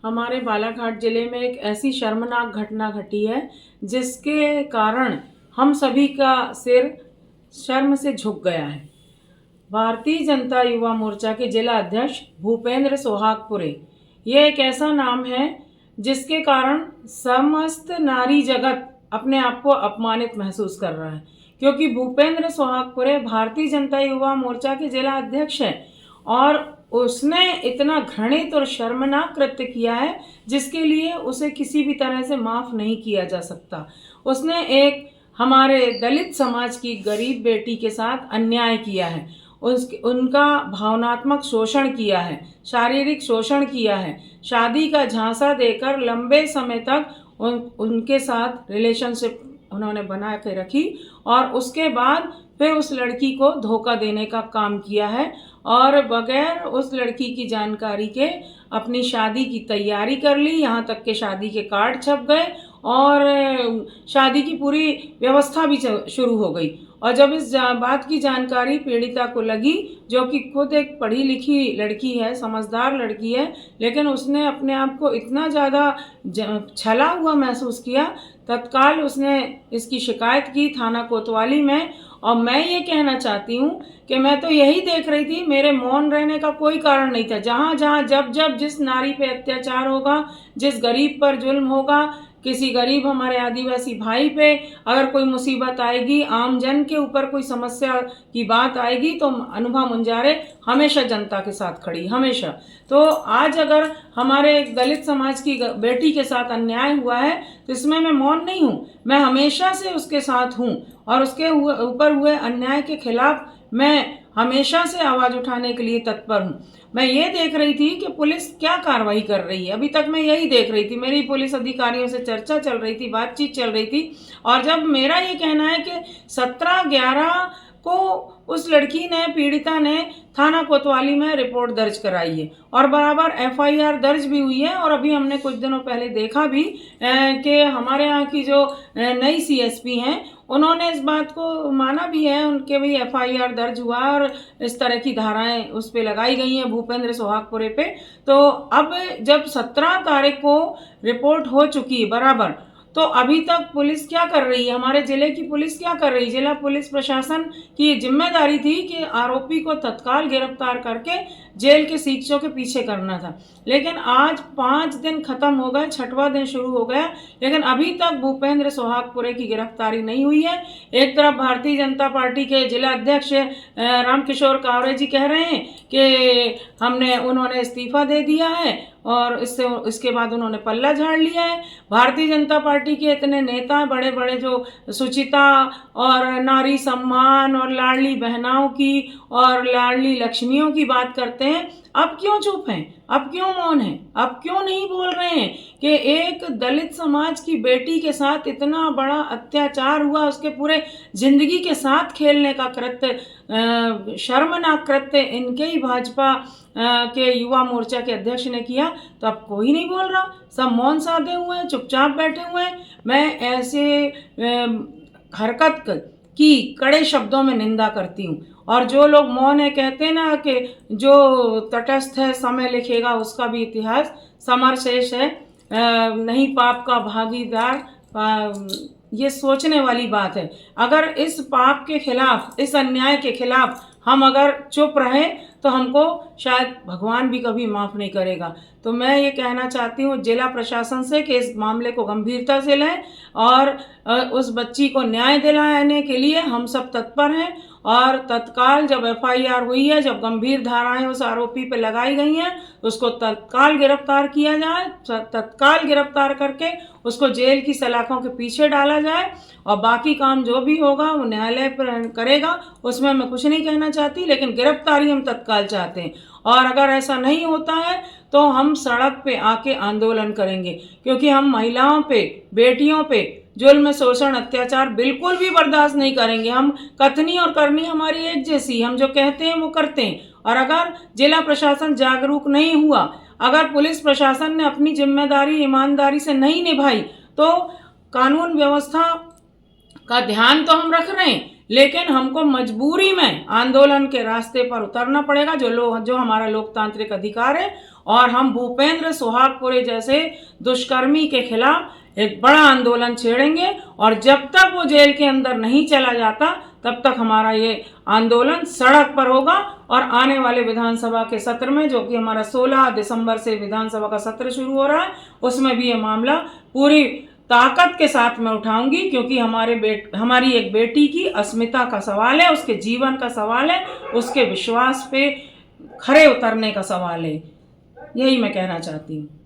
हमारे बालाघाट ज़िले में एक ऐसी शर्मनाक घटना घटी है जिसके कारण हम सभी का सिर शर्म से झुक गया है। भारतीय जनता युवा मोर्चा के जिला अध्यक्ष भूपेंद्र सोहागपुरे, ये एक ऐसा नाम है जिसके कारण समस्त नारी जगत अपने आप को अपमानित महसूस कर रहा है, क्योंकि भूपेंद्र सोहागपुरे भारतीय जनता युवा मोर्चा के जिला अध्यक्ष हैं और उसने इतना घृणित और शर्मनाक कृत्य किया है जिसके लिए उसे किसी भी तरह से माफ़ नहीं किया जा सकता। उसने एक हमारे दलित समाज की गरीब बेटी के साथ अन्याय किया है, उनका भावनात्मक शोषण किया है, शारीरिक शोषण किया है, शादी का झांसा देकर लंबे समय तक उनके साथ रिलेशनशिप उन्होंने बना के रखी और उसके बाद फिर उस लड़की को धोखा देने का काम किया है और बगैर उस लड़की की जानकारी के अपनी शादी की तैयारी कर ली। यहाँ तक के शादी के कार्ड छप गए और शादी की पूरी व्यवस्था भी शुरू हो गई। और जब इस बात की जानकारी पीड़िता को लगी, जो कि खुद एक पढ़ी लिखी लड़की है, समझदार लड़की है, लेकिन उसने अपने आप को इतना ज़्यादा छला हुआ महसूस किया, तत्काल उसने इसकी शिकायत की थाना कोतवाली में। और मैं ये कहना चाहती हूँ कि मैं तो यही देख रही थी, मेरे मौन रहने का कोई कारण नहीं था। जहाँ जहाँ जब जब जिस नारी पे अत्याचार होगा, जिस गरीब पर जुल्म होगा, किसी गरीब हमारे आदिवासी भाई पे अगर कोई मुसीबत आएगी, आम जन के ऊपर कोई समस्या की बात आएगी, तो अनुभा मुंजारे हमेशा जनता के साथ खड़ी, हमेशा। तो आज अगर हमारे दलित समाज की बेटी के साथ अन्याय हुआ है तो इसमें मैं मौन नहीं हूँ, मैं हमेशा से उसके साथ हूँ और उसके ऊपर हुए अन्याय के खिलाफ मैं हमेशा से आवाज़ उठाने के लिए तत्पर हूँ। मैं ये देख रही थी कि पुलिस क्या कार्रवाई कर रही है, अभी तक मैं यही देख रही थी। मेरी पुलिस अधिकारियों से चर्चा चल रही थी, बातचीत चल रही थी। और जब मेरा ये कहना है कि 17/11 को उस लड़की ने, पीड़िता ने थाना कोतवाली में रिपोर्ट दर्ज कराई है और बराबर एफआईआर दर्ज भी हुई है। और अभी हमने कुछ दिनों पहले देखा भी कि हमारे यहाँ की जो नई सीएसपी हैं, उन्होंने इस बात को माना भी है, उनके भी एफआईआर दर्ज हुआ और इस तरह की धाराएं उस पे लगाई गई हैं भूपेंद्र सोहागपुरे पे। तो अब जब 17 तारीख को रिपोर्ट हो चुकी है बराबर, तो अभी तक पुलिस क्या कर रही है, हमारे ज़िले की पुलिस क्या कर रही है? जिला पुलिस प्रशासन की जिम्मेदारी थी कि आरोपी को तत्काल गिरफ्तार करके जेल के सीखचों के पीछे करना था। लेकिन आज 5 दिन खत्म हो गए, 6वां दिन शुरू हो गया, लेकिन अभी तक भूपेंद्र सोहागपुरे की गिरफ्तारी नहीं हुई है। एक तरफ भारतीय जनता पार्टी के जिला अध्यक्ष रामकिशोर कावरे जी कह रहे हैं कि उन्होंने इस्तीफा दे दिया है और इसके बाद उन्होंने पल्ला झाड़ लिया है। भारतीय जनता पार्टी के इतने नेता, बड़े बड़े जो सुचिता और नारी सम्मान और लाडली बहनाओं की और लाडली लक्ष्मियों की बात करते हैं, अब क्यों चुप हैं, अब क्यों मौन हैं, अब क्यों नहीं बोल रहे हैं कि एक दलित समाज की बेटी के साथ इतना बड़ा अत्याचार हुआ, उसके पूरे जिंदगी के साथ खेलने का कृत्य, शर्मनाक कृत्य इनके ही भाजपा के युवा मोर्चा के अध्यक्ष ने किया, तो अब कोई नहीं बोल रहा, सब मौन साधे हुए हैं, चुपचाप बैठे हुए हैं। मैं ऐसे हरकत की कड़े शब्दों में निंदा करती हूँ। और जो लोग मौन है, कहते हैं ना कि जो तटस्थ है समय लिखेगा उसका भी इतिहास, समर शेष है नहीं पाप का भागीदार, ये सोचने वाली बात है। अगर इस पाप के खिलाफ, इस अन्याय के खिलाफ हम अगर चुप रहें तो हमको शायद भगवान भी कभी माफ़ नहीं करेगा। तो मैं ये कहना चाहती हूँ जिला प्रशासन से कि इस मामले को गंभीरता से लें और उस बच्ची को न्याय दिलाने के लिए हम सब तत्पर हैं। और तत्काल जब एफआईआर हुई है, जब गंभीर धाराएं उस आरोपी पे लगाई गई हैं, उसको तत्काल गिरफ्तार किया जाए, तत्काल गिरफ्तार करके उसको जेल की सलाखों के पीछे डाला जाए और बाकी काम जो भी होगा वो न्यायालय पर करेगा, उसमें मैं कुछ नहीं कहना चाहती, लेकिन गिरफ्तारी हम तत्काल चाहते हैं। और अगर ऐसा नहीं होता है तो हम सड़क पे आके आंदोलन करेंगे, क्योंकि हम महिलाओं पे, बेटियों पे जुल्म, शोषण, अत्याचार बिल्कुल भी बर्दाश्त नहीं करेंगे। हम कथनी और करनी हमारी एक जैसी, हम जो कहते हैं वो करते हैं। और अगर जिला प्रशासन जागरूक नहीं हुआ, अगर पुलिस प्रशासन ने अपनी जिम्मेदारी ईमानदारी से नहीं निभाई, तो कानून व्यवस्था का ध्यान तो हम रख रहे हैं, लेकिन हमको मजबूरी में आंदोलन के रास्ते पर उतरना पड़ेगा, जो हमारा लोकतांत्रिक अधिकार है। और हम भूपेंद्र सुहागपुरे जैसे दुष्कर्मी के खिलाफ एक बड़ा आंदोलन छेड़ेंगे, और जब तक वो जेल के अंदर नहीं चला जाता तब तक हमारा ये आंदोलन सड़क पर होगा। और आने वाले विधानसभा के सत्र में, जो कि हमारा 16 दिसंबर से विधानसभा का सत्र शुरू हो रहा है, उसमें भी ये मामला पूरी ताकत के साथ में उठाऊंगी, क्योंकि हमारी एक बेटी की अस्मिता का सवाल है, उसके जीवन का सवाल है, उसके विश्वास पे खरे उतरने का सवाल है। यही मैं कहना चाहती हूँ।